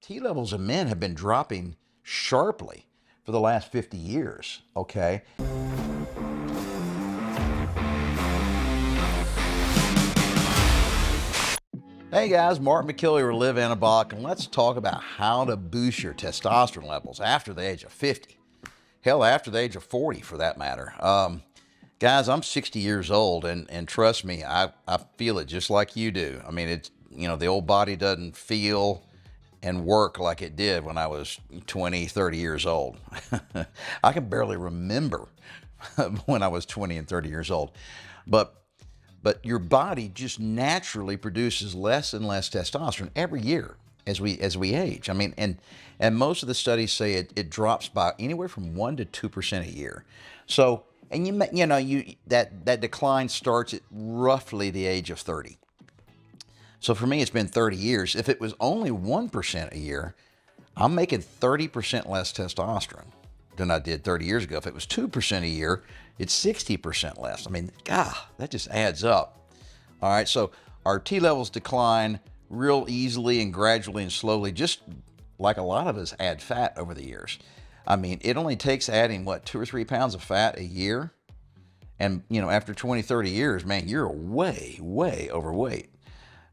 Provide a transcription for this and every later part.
T levels in men have been dropping sharply for the last 50 years, okay? Hey guys, Mark McKilley with Live Anabolic, and let's talk about how to boost your testosterone levels after the age of 50. Hell, after the age of 40 for that matter. Guys, I'm 60 years old, and trust me, I feel it just like you do. I mean, it's, the old body doesn't feel and work like it did when I was 20, 30 years old. I can barely remember when I was 20 and 30 years old. But your body just naturally produces less and less testosterone every year as we age. I mean, and most of the studies say it drops by anywhere from 1 to 2% a year. So, and that decline starts at roughly the age of 30. So for me, it's been 30 years. If it was only 1% a year, I'm making 30% less testosterone than I did 30 years ago. If it was 2% a year, it's 60% less. I mean, God, that just adds up. All right, so our T levels decline real easily and gradually and slowly, just like a lot of us add fat over the years. I mean, it only takes adding, 2 or 3 pounds of fat a year? And, after 20, 30 years, man, you're way, way overweight.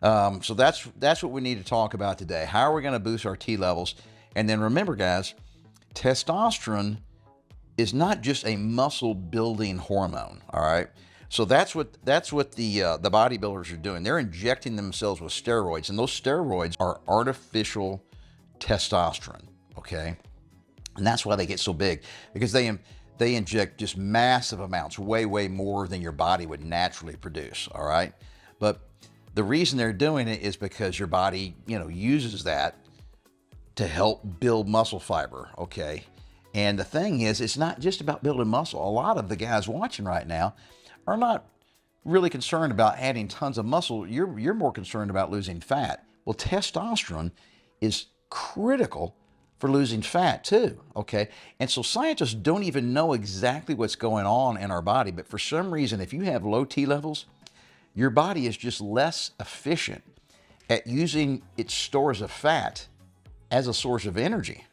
So that's what we need to talk about today. How are we going to boost our T levels? And then remember, guys, testosterone is not just a muscle building hormone. All right. So that's what the bodybuilders are doing. They're injecting themselves with steroids, and those steroids are artificial testosterone. Okay. And that's why they get so big, because they inject just massive amounts, way, way more than your body would naturally produce. All right. But the reason they're doing it is because your body, uses that to help build muscle fiber, okay? And the thing is, it's not just about building muscle. A lot of the guys watching right now are not really concerned about adding tons of muscle. You're more concerned about losing fat. Well, testosterone is critical for losing fat too, okay? And so scientists don't even know exactly what's going on in our body, but for some reason, if you have low T levels, your body is just less efficient at using its stores of fat as a source of energy.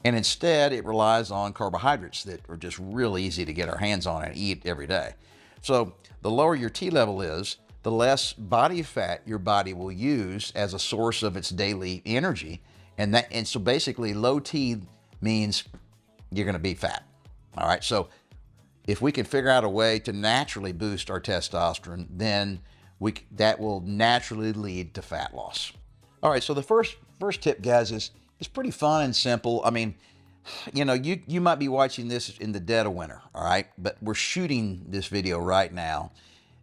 And instead, it relies on carbohydrates that are just real easy to get our hands on and eat every day. So the lower your T level is, the less body fat your body will use as a source of its daily energy. And so basically low T means you're going to be fat. All right. So if we can figure out a way to naturally boost our testosterone, then that will naturally lead to fat loss. All right, so the first tip, guys, is pretty fun and simple. I mean, you might be watching this in the dead of winter, all right? But we're shooting this video right now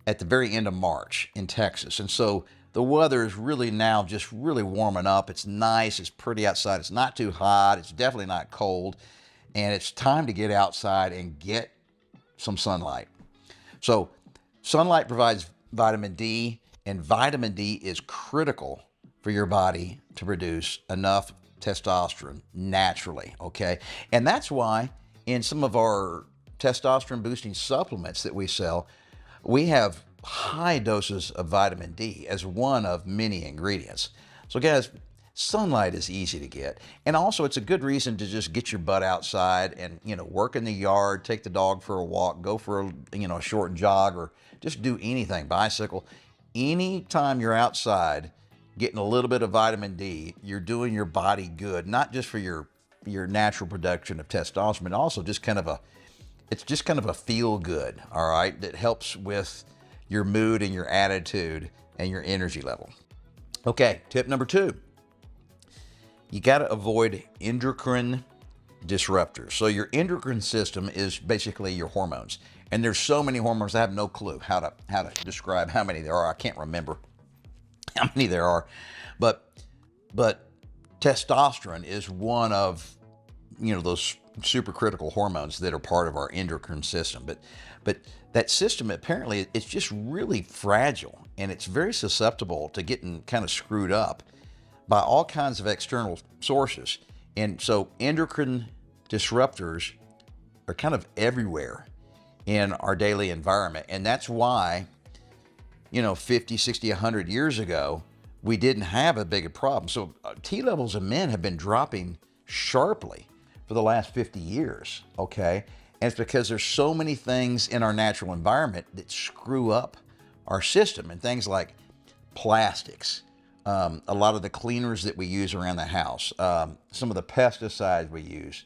at the very end of March in Texas. And so the weather is really now just really warming up. It's nice, it's pretty outside. It's not too hot, it's definitely not cold. And it's time to get outside and get some sunlight. So sunlight provides vitamin D, and vitamin D is critical for your body to produce enough testosterone naturally, okay? And that's why in some of our testosterone boosting supplements that we sell, we have high doses of vitamin D as one of many ingredients. So guys, sunlight is easy to get. And also it's a good reason to just get your butt outside and, work in the yard, take the dog for a walk, go for a short jog, or just do anything, bicycle. Anytime you're outside getting a little bit of vitamin D, you're doing your body good, not just for your natural production of testosterone, but also just kind of a feel good, all right, that helps with your mood and your attitude and your energy level. Okay, tip number 2. You got to avoid endocrine disruptors. So your endocrine system is basically your hormones. And there's so many hormones, I have no clue how to describe how many there are. I can't remember how many there are. But testosterone is one of, those supercritical hormones that are part of our endocrine system. But that system, apparently, it's just really fragile, and it's very susceptible to getting kind of screwed up by all kinds of external sources. And so endocrine disruptors are kind of everywhere in our daily environment. And that's why, 50, 60, 100 years ago, we didn't have a bigger problem. So T levels in men have been dropping sharply for the last 50 years, okay? And it's because there's so many things in our natural environment that screw up our system, and things like plastics, a lot of the cleaners that we use around the house, some of the pesticides we use,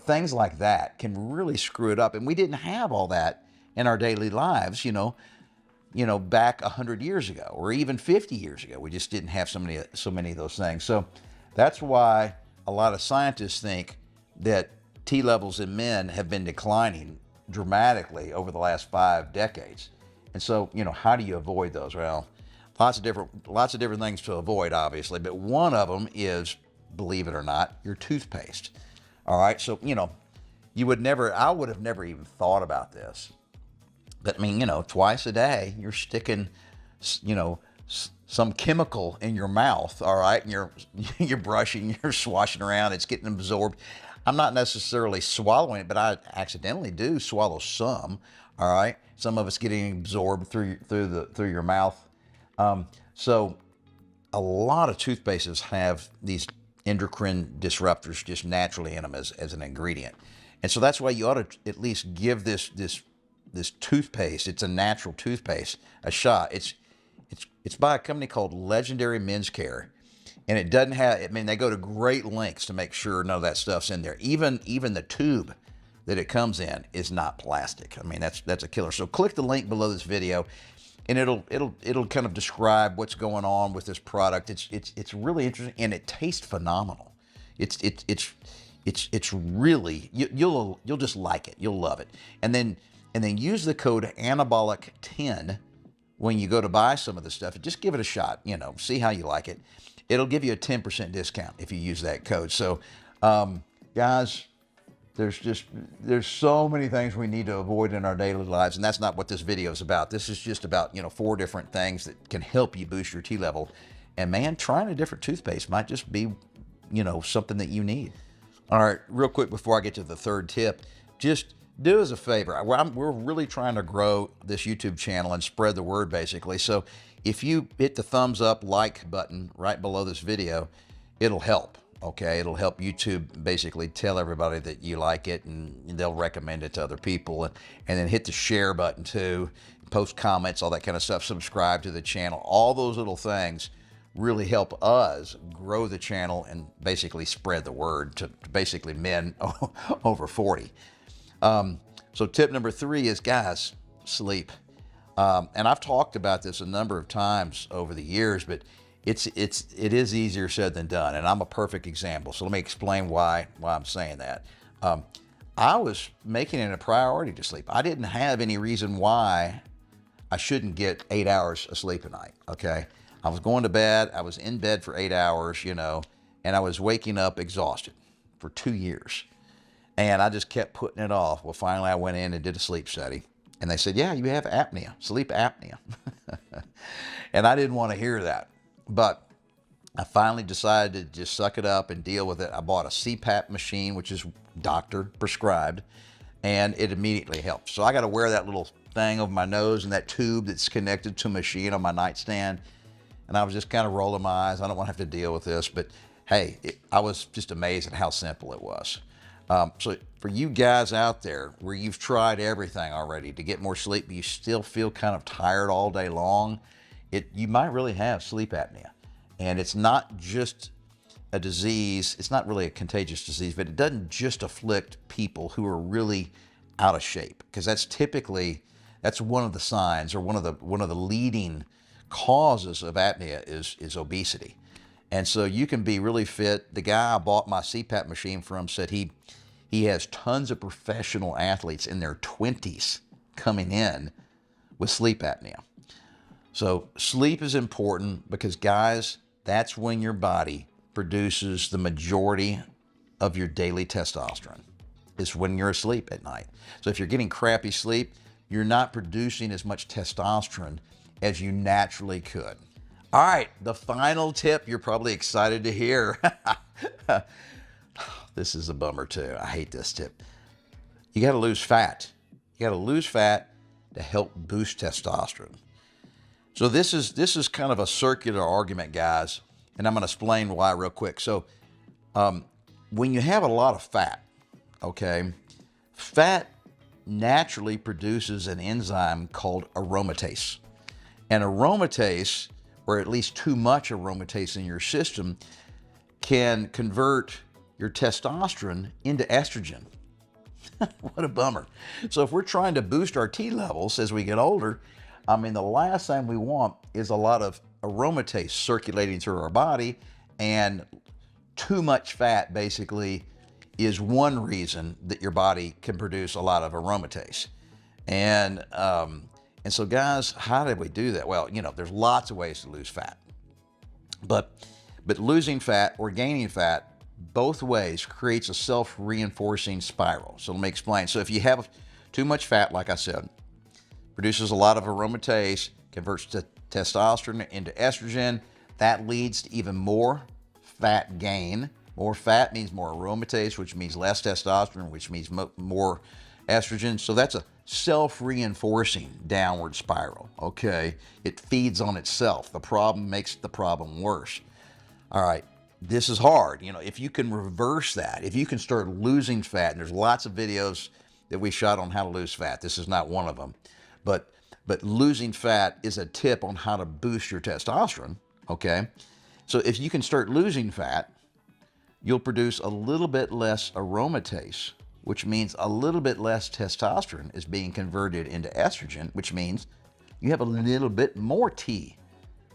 things like that can really screw it up. And we didn't have all that in our daily lives, back 100 years ago or even 50 years ago. We just didn't have so many of those things. So that's why a lot of scientists think that T levels in men have been declining dramatically over the last 5 decades. And so, how do you avoid those? Well, lots of different things to avoid, obviously, but one of them is, believe it or not, your toothpaste. All right, so I would have never even thought about this. But twice a day you're sticking, some chemical in your mouth. All right, and you're brushing, you're swashing around, it's getting absorbed. I'm not necessarily swallowing it, but I accidentally do swallow some. All right, some of it's getting absorbed through your mouth. So a lot of toothpastes have these endocrine disruptors just naturally in them as an ingredient, and so that's why you ought to at least give this toothpaste. It's a natural toothpaste, a shot. It's by a company called Legendary Men's Care. And it doesn't have, they go to great lengths to make sure none of that stuff's in there. Even the tube that it comes in is not plastic. That's a killer. So click the link below this video, and it'll kind of describe what's going on with this product. It's really interesting, and it tastes phenomenal. It's really, you'll just like it. You'll love it. And then use the code anabolic10 when you go to buy some of this stuff. Just give it a shot. See how you like it. It'll give you a 10% discount if you use that code. So, guys, there's so many things we need to avoid in our daily lives, and that's not what this video is about. This is just about 4 different things that can help you boost your T level. And man, trying a different toothpaste might just be something that you need. All right, real quick before I get to the third tip, just do us a favor. We're really trying to grow this YouTube channel and spread the word, basically. So if you hit the thumbs up like button right below this video, it'll help. Okay, it'll help YouTube basically tell everybody that you like it, and they'll recommend it to other people. And then hit the share button too, post comments, all that kind of stuff. Subscribe to the channel. All those little things really help us grow the channel and basically spread the word to basically men over 40. So tip number 3 is, guys, sleep. And I've talked about this a number of times over the years, but it is easier said than done. And I'm a perfect example. So let me explain why I'm saying that. I was making it a priority to sleep. I didn't have any reason why I shouldn't get 8 hours of sleep a night. Okay. I was going to bed. I was in bed for 8 hours, and I was waking up exhausted for 2 years. And I just kept putting it off. Well, finally I went in and did a sleep study. And they said, yeah, you have apnea, sleep apnea. And I didn't want to hear that. But I finally decided to just suck it up and deal with it. I bought a CPAP machine, which is doctor prescribed, and it immediately helped. So I got to wear that little thing over my nose and that tube that's connected to a machine on my nightstand. And I was just kind of rolling my eyes. I don't want to have to deal with this. But hey, I was just amazed at how simple it was. So for you guys out there where you've tried everything already to get more sleep, but you still feel kind of tired all day long, you might really have sleep apnea. And it's not just a disease. It's not really a contagious disease, but it doesn't just afflict people who are really out of shape, because that's one of the signs, or one of the leading causes of apnea is obesity. And so you can be really fit. The guy I bought my CPAP machine from said he has tons of professional athletes in their 20s coming in with sleep apnea. So sleep is important because, guys, that's when your body produces the majority of your daily testosterone. It's when you're asleep at night. So if you're getting crappy sleep, you're not producing as much testosterone as you naturally could. All right, the final tip you're probably excited to hear. This is a bummer too. I hate this tip. You got to lose fat. You got to lose fat to help boost testosterone. So this is kind of a circular argument, guys, and I'm going to explain why real quick. So when you have a lot of fat, okay, fat naturally produces an enzyme called aromatase. And aromatase, or at least too much aromatase in your system, can convert your testosterone into estrogen. What a bummer. So if we're trying to boost our T levels as we get older, I mean, the last thing we want is a lot of aromatase circulating through our body, and too much fat basically is one reason that your body can produce a lot of aromatase. And so guys, how did we do that? Well, there's lots of ways to lose fat, but losing fat or gaining fat, both ways, creates a self-reinforcing spiral. So let me explain. So if you have too much fat, like I said, produces a lot of aromatase, converts to testosterone into estrogen. That leads to even more fat gain. More fat means more aromatase, which means less testosterone, which means more estrogen. So that's a self-reinforcing downward spiral, okay? It feeds on itself. The problem makes the problem worse. All right, this is hard. If you can reverse that, if you can start losing fat, and there's lots of videos that we shot on how to lose fat. This is not one of them. But losing fat is a tip on how to boost your testosterone, okay? So if you can start losing fat, you'll produce a little bit less aromatase, which means a little bit less testosterone is being converted into estrogen, which means you have a little bit more T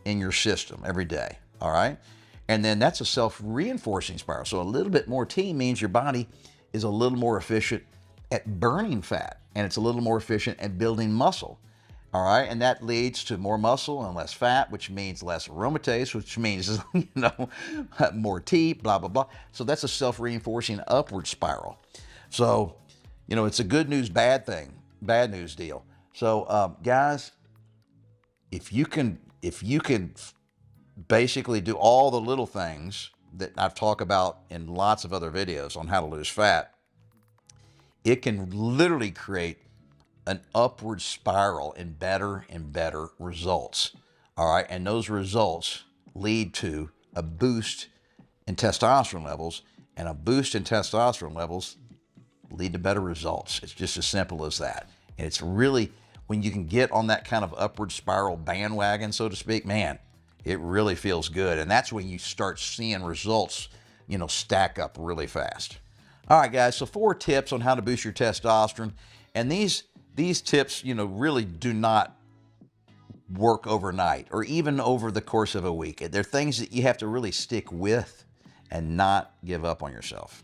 in your system every day, all right? And then that's a self-reinforcing spiral. So a little bit more T means your body is a little more efficient at burning fat, and it's a little more efficient at building muscle. All right, and that leads to more muscle and less fat, which means less aromatase, which means more T, blah blah blah. So that's a self-reinforcing upward spiral. So it's a good news, bad news deal. So guys, if you can basically do all the little things that I've talked about in lots of other videos on how to lose fat, it can literally create an upward spiral and better results. All right, and those results lead to a boost in testosterone levels, and a boost in testosterone levels lead to better results. It's just as simple as that. And it's really, when you can get on that kind of upward spiral bandwagon, so to speak, man, it really feels good. And that's when you start seeing results, stack up really fast. All right, guys, so 4 tips on how to boost your testosterone. And these tips, really do not work overnight or even over the course of a week. They're things that you have to really stick with and not give up on yourself.